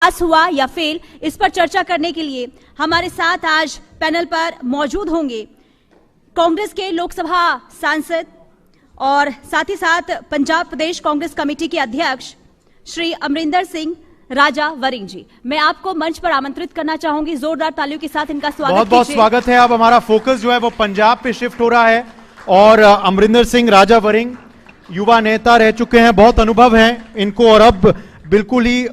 पास हुआ या फेल, इस पर चर्चा करने के लिए हमारे साथ आज पैनल पर मौजूद होंगे कांग्रेस के लोकसभा सांसद और साथ ही साथ पंजाब प्रदेश कांग्रेस कमेटी के अध्यक्ष श्री अमरिंदर सिंह राजा वरिंग जी। मैं आपको मंच पर आमंत्रित करना चाहूंगी, जोरदार तालियों के साथ इनका स्वागत बहुत बहुत स्वागत है। अब हमारा फोकस जो है वो पंजाब पे शिफ्ट हो रहा है और अमरिंदर सिंह राजा वरिंग युवा नेता रह चुके हैं, बहुत अनुभव है इनको और अब बिल्कुल ही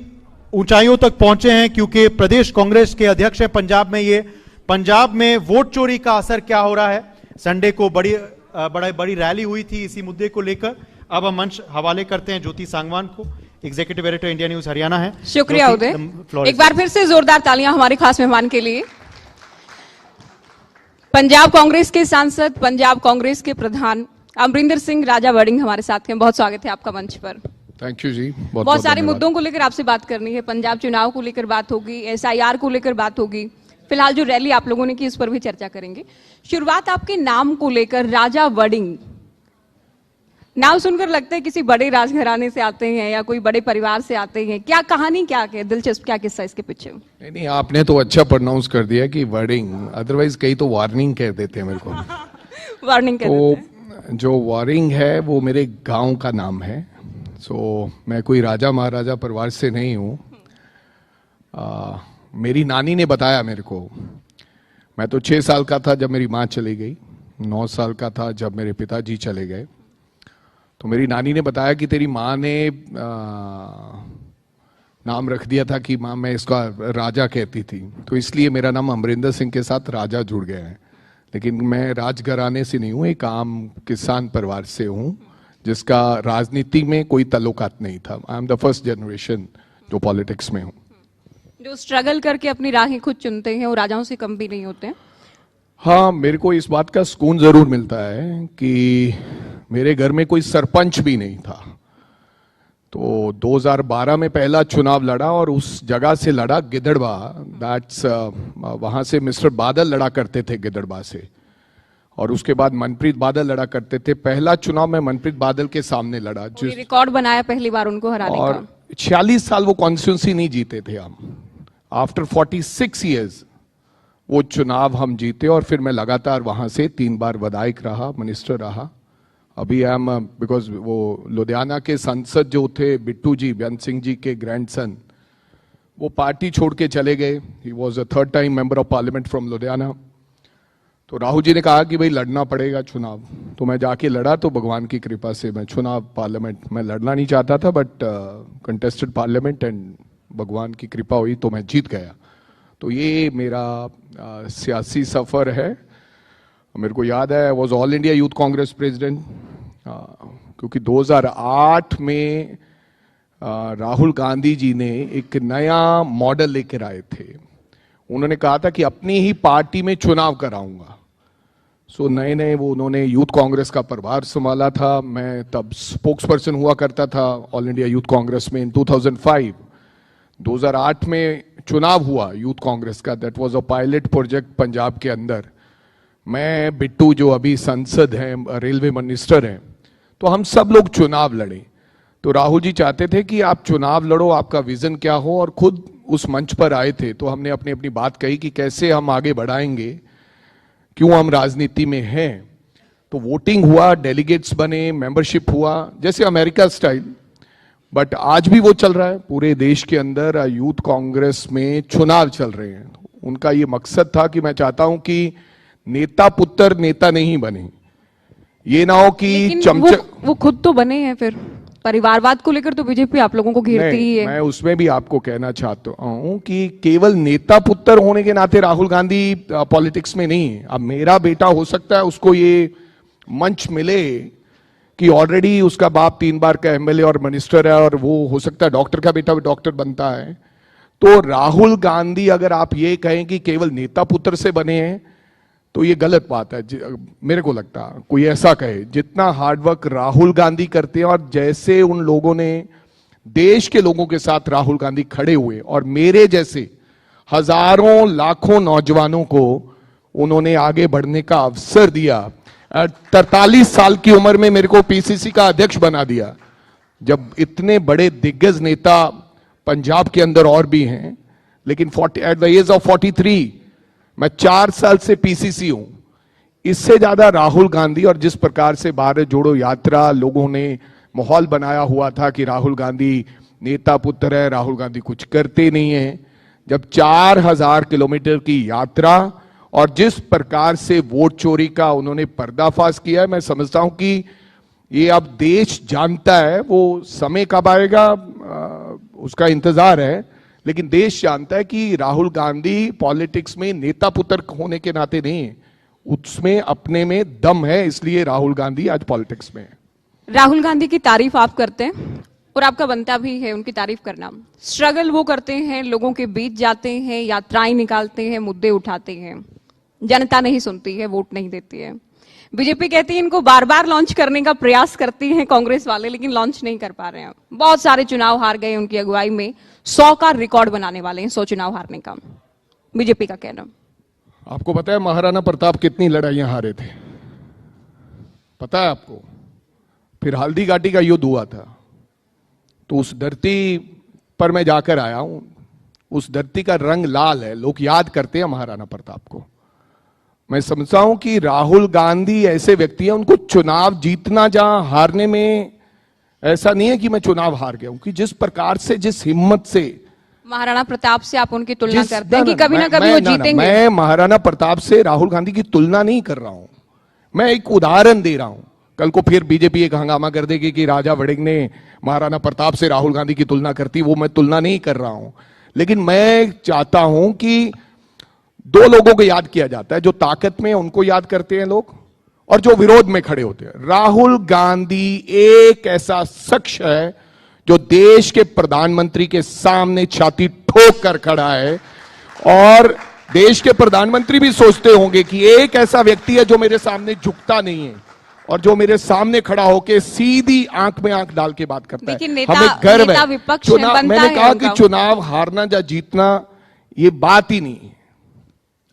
ऊंचाइयों तक पहुंचे हैं क्योंकि प्रदेश कांग्रेस के अध्यक्ष है पंजाब में। ये पंजाब में वोट चोरी का असर क्या हो रहा है, संडे को बड़ी रैली हुई थी इसी मुद्दे को लेकर। अब हम मंच हवाले करते हैं ज्योति सांगवान को, executive editor India news Haryana है। शुक्रिया उदय, एक बार फिर से जोरदार तालियां हमारे खास मेहमान के लिए। पंजाब कांग्रेस के सांसद, पंजाब कांग्रेस के प्रधान अमरिंदर सिंह राजा वरिंग हमारे साथ हैं। बहुत स्वागत है आपका मंच पर। थैंक यू जी। बहुत सारे मुद्दों को लेकर आपसे बात करनी है। पंजाब चुनाव को लेकर बात होगी, SIR को लेकर बात होगी, फिलहाल जो रैली आप लोगों ने की उस पर भी चर्चा करेंगे। शुरुआत आपके नाम को लेकर, राजा वरिंग, नाम सुनकर लगता है किसी बड़े राजघराने से आते हैं या कोई बड़े परिवार से आते हैं। क्या कहानी, क्या दिलचस्प क्या किस्सा इसके पीछे? नहीं, आपने तो अच्छा प्रोनाउंस कर दिया कि वरिंग, अदरवाइज कई तो वार्निंग कह देते हैं मेरे को। वार्निंग कह देते हैं। जो वरिंग है वो मेरे गांव का नाम है। मैं कोई राजा महाराजा परिवार से नहीं हूँ। मेरी नानी ने बताया मेरे को। मैं तो 6 साल का था जब मेरी माँ चली गई, 9 साल का था जब मेरे पिताजी चले गए। तो मेरी नानी ने बताया कि तेरी माँ ने नाम रख दिया था कि माँ मैं इसका राजा कहती थी, तो इसलिए मेरा नाम अमरिंदर सिंह के साथ राजा जुड़ गया है। लेकिन मैं राजघराने से नहीं हूँ, एक आम किसान परिवार से हूँ जिसका राजनीति में कोई ताल्लुकात नहीं था। I am the first generation जो पॉलिटिक्स में हूँ। जो स्ट्रगल करके अपनी राहें खुद चुनते हैं वो राजाओं से कम भी नहीं होते हैं। हाँ, मेरे को इस बात का सुकून जरूर मिलता है कि मेरे घर में कोई सरपंच भी नहीं था। तो 2012 में पहला चुनाव लड़ा और उस जगह से लड़ा गिद्धड़वा। दैट्स वहां से मिस्टर बादल लड़ा करते थे गिद्धड़वा से, और उसके बाद मनप्रीत बादल लड़ा करते थे। पहला चुनाव में मनप्रीत बादल के सामने लड़ा, जो रिकॉर्ड बनाया पहली बार उनको हराने और का। 46 साल वो कॉन्स्टिट्यूंसी नहीं जीते थे हम। आफ्टर 46 ईयर्स वो चुनाव हम जीते और फिर मैं लगातार वहां से 3 बार विधायक रहा, मिनिस्टर रहा। अभी हम बिकॉज वो लुधियाना के सांसद जो थे बिट्टू जी, बेअंत सिंह जी के ग्रैंडसन, वो पार्टी छोड़ के चले गए। He was a 3rd time member of parliament from Ludhiana. तो राहुल जी ने कहा कि भाई लड़ना पड़ेगा चुनाव, तो मैं जाके लड़ा। तो भगवान की कृपा से मैं चुनाव पार्लियामेंट में लड़ना नहीं चाहता था, बट कंटेस्टेड पार्लियामेंट एंड भगवान की कृपा हुई तो मैं जीत गया। तो ये मेरा सियासी सफर है। मेरे को याद है, was all India youth Congress president, क्योंकि 2008 में राहुल गांधी जी ने एक नया मॉडल लेकर आए थे। उन्होंने कहा था कि अपनी ही पार्टी में चुनाव कराऊंगा। नए वो उन्होंने यूथ कांग्रेस का प्रभार संभाला था। मैं तब स्पोक्स पर्सन हुआ करता था ऑल इंडिया यूथ कांग्रेस में इन 2005। 2008 में चुनाव हुआ यूथ कांग्रेस का, that was a pilot project Punjab के अंदर। मैं, बिट्टू जो अभी संसद हैं, रेलवे मिनिस्टर हैं, तो हम सब लोग चुनाव लड़े। तो राहुल जी चाहते थे कि आप चुनाव लड़ो, आपका विजन क्या हो, और खुद उस मंच पर आए थे। तो हमने अपनी बात कही कि कैसे हम आगे बढ़ाएंगे, क्यों हम राजनीति में हैं। तो वोटिंग हुआ, डेलीगेट्स बने, मेंबरशिप हुआ, जैसे अमेरिका स्टाइल। बट आज भी वो चल रहा है पूरे देश के अंदर। यूथ कांग्रेस में चुनाव चल रहे हैं। उनका ये मकसद था कि मैं चाहता हूं कि नेता पुत्र नेता नहीं बने। ये ना हो कि वो खुद तो बने हैं। फिर परिवारवाद को लेकर तो बीजेपी आप लोगों को घेरती ही है। मैं उसमें भी आपको कहना चाहता हूं कि केवल नेता पुत्र होने के नाते राहुल गांधी पॉलिटिक्स में नहीं है। अब मेरा बेटा हो सकता है उसको ये मंच मिले कि ऑलरेडी उसका बाप 3 बार का MLA और मिनिस्टर है, और वो हो सकता है डॉक्टर का बेटा भी डॉक्टर बनता है। तो राहुल गांधी, अगर आप ये कहें कि केवल नेता पुत्र से बने हैं, तो ये गलत बात है। मेरे को लगता है कोई ऐसा कहे, जितना हार्डवर्क राहुल गांधी करते हैं और जैसे उन लोगों ने देश के लोगों के साथ राहुल गांधी खड़े हुए और मेरे जैसे हजारों लाखों नौजवानों को उन्होंने आगे बढ़ने का अवसर दिया। 43 साल की उम्र में मेरे को PCC का अध्यक्ष बना दिया। जब इतने बड़े दिग्गज नेता पंजाब के अंदर और भी हैं, लेकिन एट द एज ऑफ 43 मैं 4 साल से पीसीसी हूं। इससे ज्यादा राहुल गांधी, और जिस प्रकार से भारत जोड़ो यात्रा लोगों ने माहौल बनाया हुआ था कि राहुल गांधी नेता पुत्र है, राहुल गांधी कुछ करते नहीं है, जब 4000 किलोमीटर की यात्रा और जिस प्रकार से वोट चोरी का उन्होंने पर्दाफाश किया है, मैं समझता हूं कि ये अब देश जानता है। वो समय कब आएगा उसका इंतजार है, लेकिन देश जानता है कि राहुल गांधी पॉलिटिक्स में नेता पुत्र होने के नाते नहीं है, उसमें अपने में दम है, इसलिए राहुल गांधी आज पॉलिटिक्स में है। राहुल गांधी की तारीफ आप करते हैं और आपका बनता भी है उनकी तारीफ करना। स्ट्रगल वो करते हैं, लोगों के बीच जाते हैं, यात्राएं निकालते हैं, मुद्दे उठाते हैं, जनता नहीं सुनती है, वोट नहीं देती है। बीजेपी कहती है इनको बार बार लॉन्च करने का प्रयास करती है कांग्रेस वाले, लेकिन लॉन्च नहीं कर पा रहे हैं। बहुत सारे चुनाव हार गए उनकी अगुवाई में, 100 का रिकॉर्ड बनाने वाले हैं, 100 चुनाव हारने का बीजेपी का कहना। आपको पता है महाराणा प्रताप कितनी लड़ाइयां हारे थे? पता है आपको? फिर हल्दी घाटी का युद्ध हुआ था, तो उस धरती पर मैं जाकर आया हूं। उस धरती का रंग लाल है, लोग याद करते हैं महाराणा प्रताप को। मैं समझता हूं कि राहुल गांधी ऐसे व्यक्ति हैं, उनको चुनाव जीतना जहां हारने में ऐसा नहीं है कि मैं चुनाव हार गया हूं, कि जिस प्रकार से, जिस हिम्मत से महाराणा प्रताप से आप उनकी तुलना करते हैं कि कभी ना कभी वो जीतेंगे। मैं महाराणा प्रताप से राहुल गांधी की तुलना नहीं कर रहा हूं, मैं एक उदाहरण दे रहा हूं। कल को फिर बीजेपी एक हंगामा कर देगी कि राजा वड़िंग ने महाराणा प्रताप से राहुल गांधी की तुलना करती, वो मैं तुलना नहीं कर रहा हूं। लेकिन मैं चाहता हूं कि 2 लोगों को याद किया जाता है, जो ताकत में उनको याद करते हैं लोग, और जो विरोध में खड़े होते हैं। राहुल गांधी एक ऐसा शख्स है जो देश के प्रधानमंत्री के सामने छाती ठोक कर खड़ा है, और देश के प्रधानमंत्री भी सोचते होंगे कि एक ऐसा व्यक्ति है जो मेरे सामने झुकता नहीं है और जो मेरे सामने खड़ा होकर सीधी आंख में आंख डाल के बात करता है। हमें गर्व है। चुनाव, मैंने कहा कि चुनाव हारना या जीतना ये बात ही नहीं है।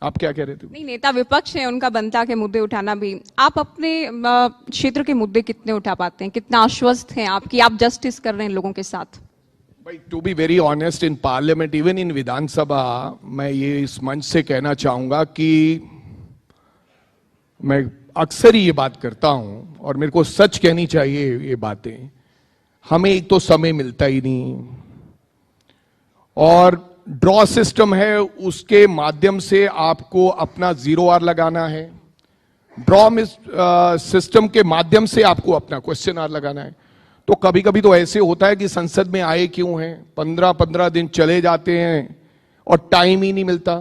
आप क्या कह रहे थे? नहीं, नेता विपक्ष है, उनका बनता के मुद्दे उठाना भी। आप अपने क्षेत्र के मुद्दे कितने उठा पाते हैं? कितना आश्वस्त हैं आप कि आप जस्टिस कर रहे हैं लोगों के साथ? भाई, to be very honest, in parliament, even in Vidhan Sabha, मैं ये इस मंच से कहना चाहूंगा कि मैं अक्सर ही ये बात करता हूं, और मेरे को सच कहनी चाहिए ये बातें। हमें एक तो समय मिलता ही नहीं, और ड्रॉ सिस्टम है, उसके माध्यम से आपको अपना 0 आर लगाना है। ड्रॉ सिस्टम के माध्यम से आपको अपना क्वेश्चन आर लगाना है। तो कभी कभी तो ऐसे होता है कि संसद में आए क्यों हैं, 15-15 दिन चले जाते हैं और टाइम ही नहीं मिलता।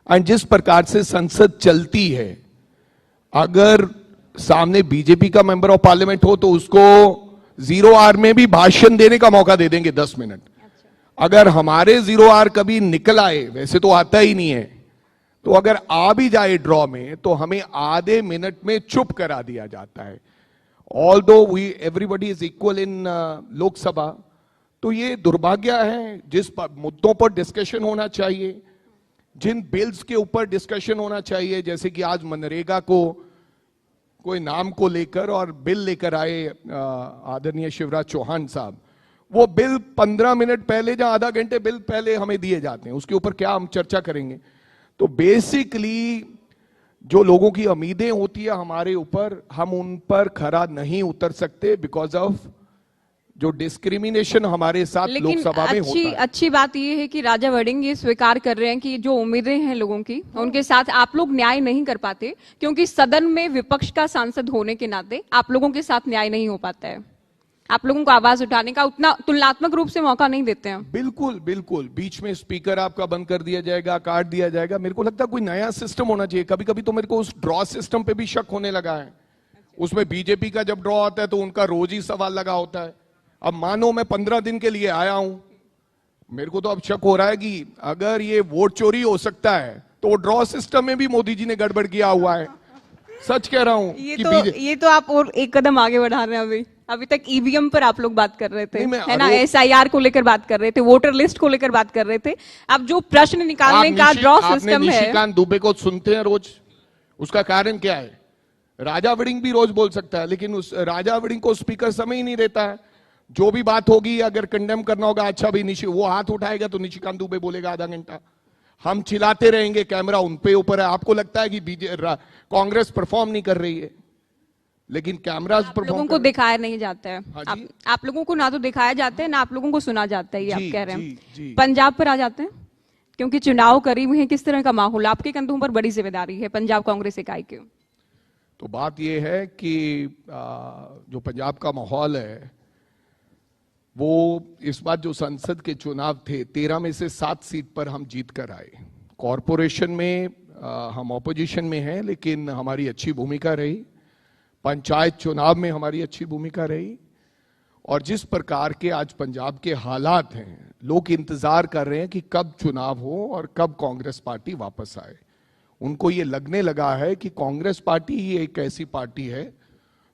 एंड जिस प्रकार से संसद चलती है, अगर सामने बीजेपी का मेंबर ऑफ पार्लियामेंट हो तो उसको 0 आर में भी भाषण देने का मौका दे देंगे 10 मिनट। अगर हमारे 0 आर कभी निकल आए, वैसे तो आता ही नहीं है, तो अगर आ भी जाए ड्रॉ में, तो हमें आधे मिनट में चुप करा दिया जाता है। Although everybody is equal in Lok Sabha, तो ये दुर्भाग्य है। जिस मुद्दों पर डिस्कशन होना चाहिए, जिन बिल्स के ऊपर डिस्कशन होना चाहिए, जैसे कि आज मनरेगा को कोई नाम को लेकर और बिल लेकर आए आदरणीय शिवराज चौहान साहब, वो बिल 15 मिनट पहले या आधा घंटे बिल पहले हमें दिए जाते हैं, उसके ऊपर क्या हम चर्चा करेंगे? तो बेसिकली जो लोगों की उम्मीदें होती है हमारे ऊपर, हम उन पर खरा नहीं उतर सकते बिकॉज ऑफ जो डिस्क्रिमिनेशन हमारे साथ लोकसभा में होता है। अच्छी बात यह है कि राजा वड़िंग ये स्वीकार कर रहे हैं कि जो उम्मीदें हैं लोगों की, उनके साथ आप लोग न्याय नहीं कर पाते, क्योंकि सदन में विपक्ष का सांसद होने के नाते आप लोगों के साथ न्याय नहीं हो पाता है। आप लोगों को आवाज उठाने का उतना तुलनात्मक रूप से मौका नहीं देते हैं। बिल्कुल बिल्कुल, बीच में स्पीकर आपका बंद कर दिया जाएगा, काट दिया जाएगा। मेरे को लगता है कोई नया सिस्टम होना चाहिए। कभी कभी तो मेरे को उस ड्रॉ सिस्टम पे भी शक होने लगा है। उसमें बीजेपी का जब ड्रॉ आता है तो उनका रोज ही सवाल लगा होता है। अब मानो मैं 15 दिन के लिए आया हूं, मेरे को तो अब शक हो रहा है कि अगर ये वोट चोरी हो सकता है तो ड्रॉ सिस्टम में भी मोदी जी ने गड़बड़ किया हुआ है। सच कह रहा हूं। ये तो आप और एक कदम आगे बढ़ा रहे हैं। अभी तक ईवीएम पर आप लोग बात कर रहे थे, है ना, एसआईआर को लेकर बात कर रहे थे, वोटर लिस्ट को लेकर बात कर रहे थे। अब जो प्रश्न निकालने का ड्रॉ सिस्टम है। निशिकांत दुबे को सुनते हैं रोज, उसका कारण क्या है? राजा वड़िंग भी रोज बोल सकता है, लेकिन उस राजा वड़िंग को स्पीकर समय ही नहीं देता है। जो भी बात होगी अगर कंडेम करना होगा, अच्छा भी वो हाथ उठाएगा तो निशिकांत दुबे बोलेगा आधा घंटा, हम चिल्लाते रहेंगे, कैमरा उन पे ऊपर है। आपको लगता है कि कांग्रेस परफॉर्म नहीं कर रही है, लेकिन कैमरा लोगों को दिखाया नहीं जाता है। हाँ आप लोगों को ना तो दिखाया जाता है ना आप लोगों को सुना जाता है, ये आप कह रहे हैं। जी। पंजाब पर आ जाते हैं, क्योंकि चुनाव करीब है, किस तरह का माहौल, आपके कंधों पर बड़ी जिम्मेदारी है पंजाब कांग्रेस इकाई की। तो बात यह है कि जो पंजाब का माहौल है वो इस बार जो संसद के चुनाव थे 13 में से 7 सीट पर हम जीत कर आए। कॉरपोरेशन में हम ऑपोजिशन में हैं, लेकिन हमारी अच्छी भूमिका रही। पंचायत चुनाव में हमारी अच्छी भूमिका रही। और जिस प्रकार के आज पंजाब के हालात हैं, लोग इंतजार कर रहे हैं कि कब चुनाव हो और कब कांग्रेस पार्टी वापस आए। उनको ये लगने लगा है कि कांग्रेस पार्टी ही एक ऐसी पार्टी है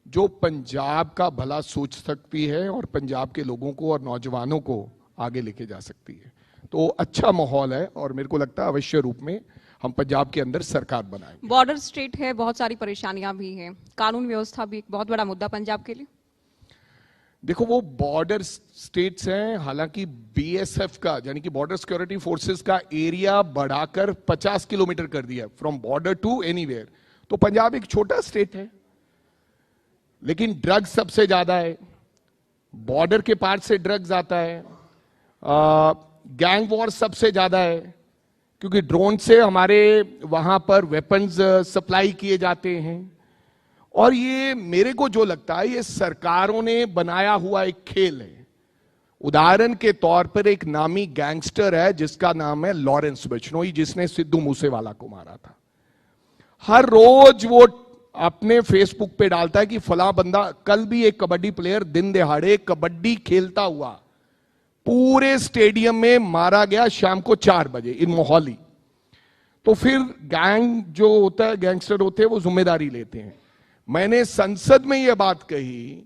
जो पंजाब का भला सोच सकती है और पंजाब के लोगों को और नौजवानों को आगे लेके जा सकती है। तो अच्छा माहौल है और मेरे को लगता है अवश्य रूप में हम पंजाब के अंदर सरकार बनाएंगे। बॉर्डर स्टेट है, बहुत सारी परेशानियां भी हैं, कानून व्यवस्था भी एक बहुत बड़ा मुद्दा पंजाब के लिए। देखो, वो बॉर्डर स्टेट्स हैं, हालांकि बीएसएफ का यानी कि बॉर्डर सिक्योरिटी फोर्सेस का एरिया बढ़ाकर 50 किलोमीटर कर दिया फ्रॉम बॉर्डर टू एनीवेयर। तो पंजाब एक छोटा स्टेट है, लेकिन ड्रग्स सबसे ज्यादा है, बॉर्डर के पार से ड्रग्स आता है, गैंग वॉर सबसे ज्यादा है, क्योंकि ड्रोन से हमारे वहां पर वेपन्स सप्लाई किए जाते हैं। और ये मेरे को जो लगता है ये सरकारों ने बनाया हुआ एक खेल है। उदाहरण के तौर पर एक नामी गैंगस्टर है जिसका नाम है लॉरेंस बिश्नोई, जिसने सिद्धू मूसेवाला को मारा था। हर रोज वो अपने फेसबुक पे डालता है कि फला बंदा, कल भी एक कबड्डी प्लेयर दिन दहाड़े कबड्डी खेलता हुआ पूरे स्टेडियम में मारा गया शाम को 4 बजे इन मोहाली। तो फिर गैंग जो होता है, गैंगस्टर होते हैं, वो जिम्मेदारी लेते हैं। मैंने संसद में यह बात कही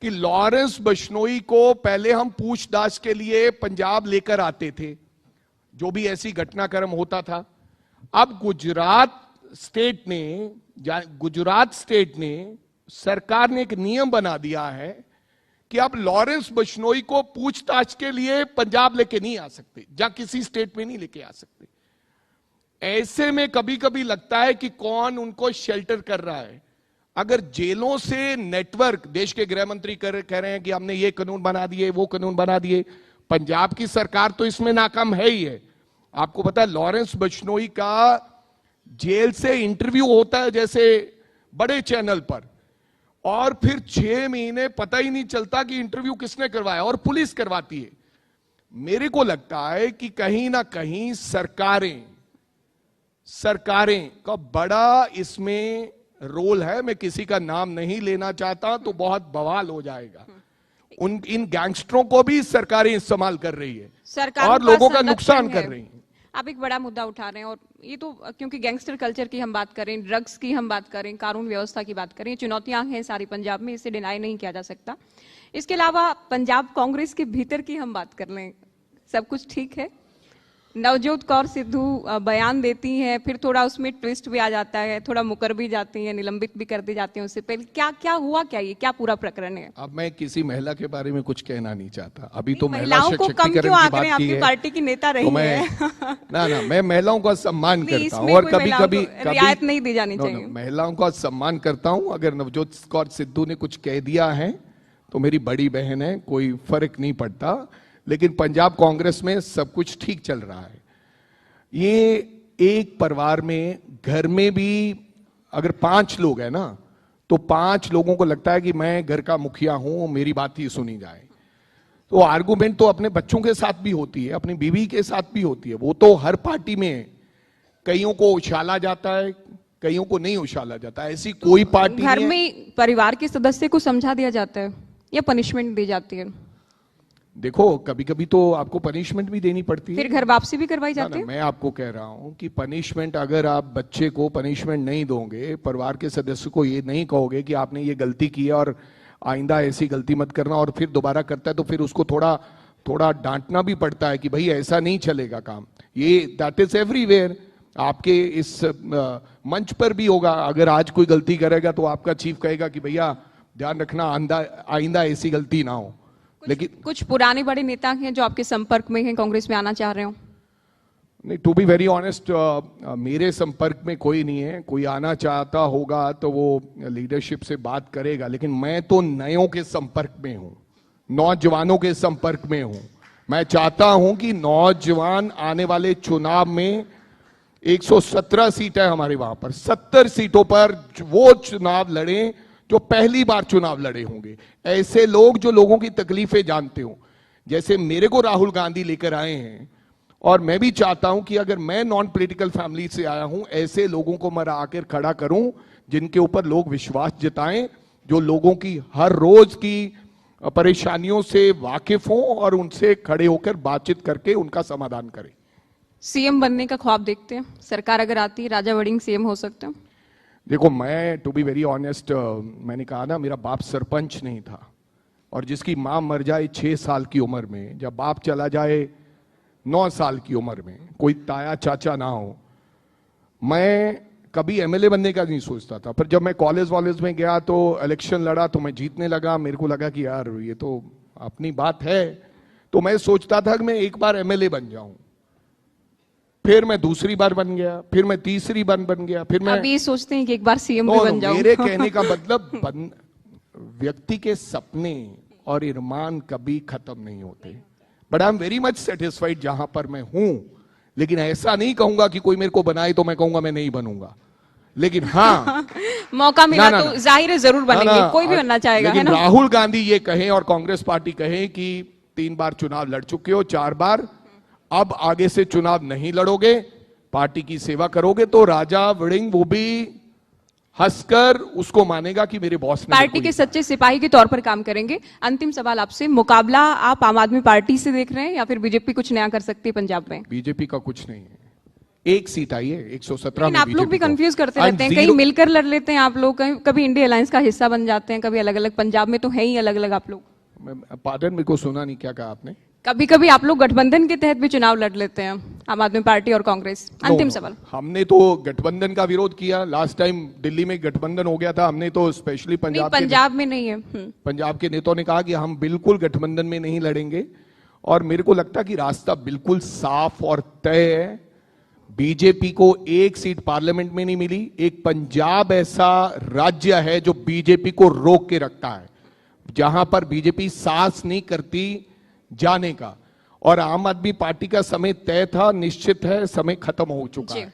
कि लॉरेंस बिश्नोई को पहले हम पूछताछ के लिए पंजाब लेकर आते थे, जो भी ऐसी घटनाक्रम होता था। अब गुजरात स्टेट ने सरकार ने एक नियम बना दिया है कि अब लॉरेंस बिश्नोई को पूछताछ के लिए पंजाब लेके नहीं आ सकते, या किसी स्टेट में नहीं लेके आ सकते। ऐसे में कभी कभी लगता है कि कौन उनको शेल्टर कर रहा है। अगर जेलों से नेटवर्क, देश के गृह मंत्री कह रहे हैं कि हमने ये कानून बना दिए, वो कानून बना दिए, पंजाब की सरकार तो इसमें नाकाम है ही है। आपको पता है लॉरेंस बिश्नोई का जेल से इंटरव्यू होता है जैसे बड़े चैनल पर, और फिर 6 महीने पता ही नहीं चलता कि इंटरव्यू किसने करवाया, और पुलिस करवाती है। मेरे को लगता है कि कहीं ना कहीं सरकारें का बड़ा इसमें रोल है। मैं किसी का नाम नहीं लेना चाहता, तो बहुत बवाल हो जाएगा। इन गैंगस्टरों को भी सरकारें इस्तेमाल कर रही है और लोगों का नुकसान कर रही है। आप एक बड़ा मुद्दा उठा रहे हैं, और ये तो क्योंकि गैंगस्टर कल्चर की हम बात करें, ड्रग्स की हम बात करें, कानून व्यवस्था की बात करें, चुनौतियां हैं सारी पंजाब में, इसे डिनाई नहीं किया जा सकता। इसके अलावा पंजाब कांग्रेस के भीतर की हम बात कर लें, सब कुछ ठीक है। नवजोत कौर सिद्धू बयान देती हैं, फिर थोड़ा उसमें ट्विस्ट भी आ जाता है, थोड़ा मुकर भी जाती हैं, निलंबित भी कर दी जाती हैं। उससे पहले क्या हुआ, क्या ये क्या पूरा प्रकरण है? अब मैं किसी महिला के बारे में कुछ कहना नहीं चाहता। अभी तो महिला महिलाओं को कम क्यों आंक रहे हैं? आपकी पार्टी की नेता रही है। ना मैं महिलाओं का सम्मान करता हूँ, और कभी कभी रियायत नहीं दी जानी चाहिए। महिलाओं का सम्मान करता हूँ। अगर नवजोत कौर सिद्धू ने कुछ कह दिया है तो मेरी बड़ी बहन है, कोई फर्क नहीं पड़ता। लेकिन पंजाब कांग्रेस में सब कुछ ठीक चल रहा है। ये एक परिवार में, घर में भी अगर 5 लोग हैं ना, तो 5 लोगों को लगता है कि मैं घर का मुखिया हूं, मेरी बात ही सुनी जाए। तो आर्गुमेंट तो अपने बच्चों के साथ भी होती है, अपनी बीवी के साथ भी होती है। वो तो हर पार्टी में है। कईयों को उछाला जाता है, कईयों को नहीं उछाला जाता। ऐसी कोई पार्टी घर में परिवार के सदस्य को समझा दिया जाता है या पनिशमेंट दी जाती है? देखो, कभी कभी तो आपको पनिशमेंट भी देनी पड़ती है, फिर घर वापसी भी करवाई जाती है। मैं आपको कह रहा हूं कि पनिशमेंट, अगर आप बच्चे को पनिशमेंट नहीं दोगे, परिवार के सदस्य को ये नहीं कहोगे कि आपने ये गलती की है और आइंदा ऐसी गलती मत करना, और फिर दोबारा करता है तो फिर उसको थोड़ा डांटना भी पड़ता है कि भाई ऐसा नहीं चलेगा काम। ये दैट इज एवरीवेयर। आपके इस मंच पर भी होगा। अगर आज कोई गलती करेगा तो आपका चीफ कहेगा कि भैया ध्यान रखना आइंदा ऐसी गलती ना हो। लेकिन कुछ पुराने बड़े नेता हैं जो आपके संपर्क में हैं, कांग्रेस में आना चाह रहे हो? नहीं, टू बी वेरी ऑनेस्ट, मेरे संपर्क में कोई नहीं है। कोई आना चाहता होगा तो वो लीडरशिप से बात करेगा, लेकिन मैं तो नयों के संपर्क में हूं, नौजवानों के संपर्क में हूं। मैं चाहता हूं कि नौजवान आने वाले चुनाव में 117 सीट है हमारे वहां पर, 70 सीटों पर वो चुनाव लड़ें जो पहली बार चुनाव लड़े होंगे। ऐसे लोग जो लोगों की तकलीफें जानते हो, जैसे मेरे को राहुल गांधी लेकर आए हैं। और मैं भी चाहता हूं कि अगर मैं नॉन पॉलिटिकल फैमिली से आया हूं, ऐसे लोगों को मैं आकर खड़ा करूं जिनके ऊपर लोग विश्वास जताएं, जो लोगों की हर रोज की परेशानियों से वाकिफ हों और उनसे खड़े होकर बातचीत करके उनका समाधान करें। सीएम बनने का ख्वाब देखते हैं? सरकार अगर आती है, राजा वड़िंग सीएम हो सकते हैं? देखो, मैं टू बी वेरी ऑनेस्ट, मैंने कहा ना, मेरा बाप सरपंच नहीं था, और जिसकी मां मर जाए 6 साल की उम्र में, जब बाप चला जाए 9 साल की उम्र में, कोई ताया चाचा ना हो, मैं कभी एमएलए बनने का नहीं सोचता था। पर जब मैं कॉलेज में गया तो इलेक्शन लड़ा तो मैं जीतने लगा। मेरे को लगा कि यार ये तो अपनी बात है, तो मैं सोचता था कि मैं एक बार एमएलए बन जाऊं, फिर मैं दूसरी बार बन गया, फिर मैं तीसरी बार बन गया, फिर मैं अभी सोचते हैं कि एक बार सीएम भी बन जाऊं। मेरे कहने का मतलब व्यक्ति के सपने और इरमान कभी खत्म नहीं होते। But I am very much satisfied जहां पर मैं हूं, लेकिन ऐसा नहीं कहूंगा कि कोई मेरे को बनाए तो मैं कहूंगा मैं नहीं बनूंगा। लेकिन हाँ मौका मिला ना, तो जाहिर है जरूर बनेंगे, कोई भी बनना चाहेगा, है लेकिन ना? राहुल गांधी ये कहें और कांग्रेस पार्टी कहे कि 3 बार चुनाव लड़ चुके हो, 4 बार, अब आगे से चुनाव नहीं लड़ोगे, पार्टी की सेवा करोगे, तो राजा वड़िंग वो भी हंसकर उसको मानेगा कि मेरे बॉस ने पार्टी के सच्चे सिपाही के तौर पर काम करेंगे। अंतिम सवाल आपसे, मुकाबला आप आम आदमी पार्टी से देख रहे हैं या फिर बीजेपी कुछ नया कर सकती है पंजाब में? बीजेपी का कुछ नहीं है, एक सीट आई है 117 लेकिन में। आप लोग भी बीजेपी को। कंफ्यूज करते I'm रहते हैं, zero- कहीं मिलकर लड़ लेते हैं आप लोग, कभी इंडिया अलायंस का हिस्सा बन जाते हैं, कभी अलग अलग। पंजाब में तो है ही अलग अलग आप लोग। पार्डन, मेरे को सुना नहीं, क्या कहा आपने? कभी कभी आप लोग गठबंधन के तहत भी चुनाव लड़ लेते हैं, आम आदमी पार्टी और कांग्रेस। अंतिम सवाल। हमने तो गठबंधन का विरोध किया। लास्ट टाइम दिल्ली में गठबंधन हो गया था, हमने तो स्पेशली नहीं, पंजाब में नहीं है। पंजाब के नेताओं ने कहा कि हम बिल्कुल गठबंधन में नहीं लड़ेंगे, और मेरे को लगता है कि रास्ता बिल्कुल साफ और तय है। बीजेपी को एक सीट पार्लियामेंट में नहीं मिली। एक पंजाब ऐसा राज्य है जो बीजेपी को रोक के रखता है, जहां पर बीजेपी साहस नहीं करती जाने का, और आम आदमी पार्टी का समय तय था, निश्चित है, समय खत्म हो चुका है।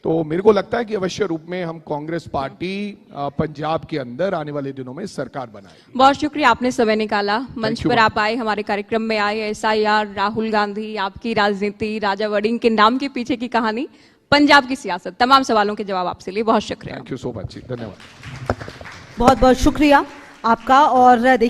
तो मेरे को लगता है कि अवश्य रूप में हम कांग्रेस पार्टी पंजाब के अंदर आने वाले दिनों में सरकार बनाएगी। बहुत शुक्रिया, आपने समय निकाला, मंच पर आप आए, हमारे कार्यक्रम में आए। एसआईआर, राहुल गांधी, आपकी राजनीति, राजा वड़िंग के नाम के पीछे की कहानी, पंजाब की सियासत, तमाम सवालों के जवाब आपसे लिए बहुत शुक्रिया। थैंक यू सो मच, धन्यवाद। बहुत बहुत शुक्रिया आपका। और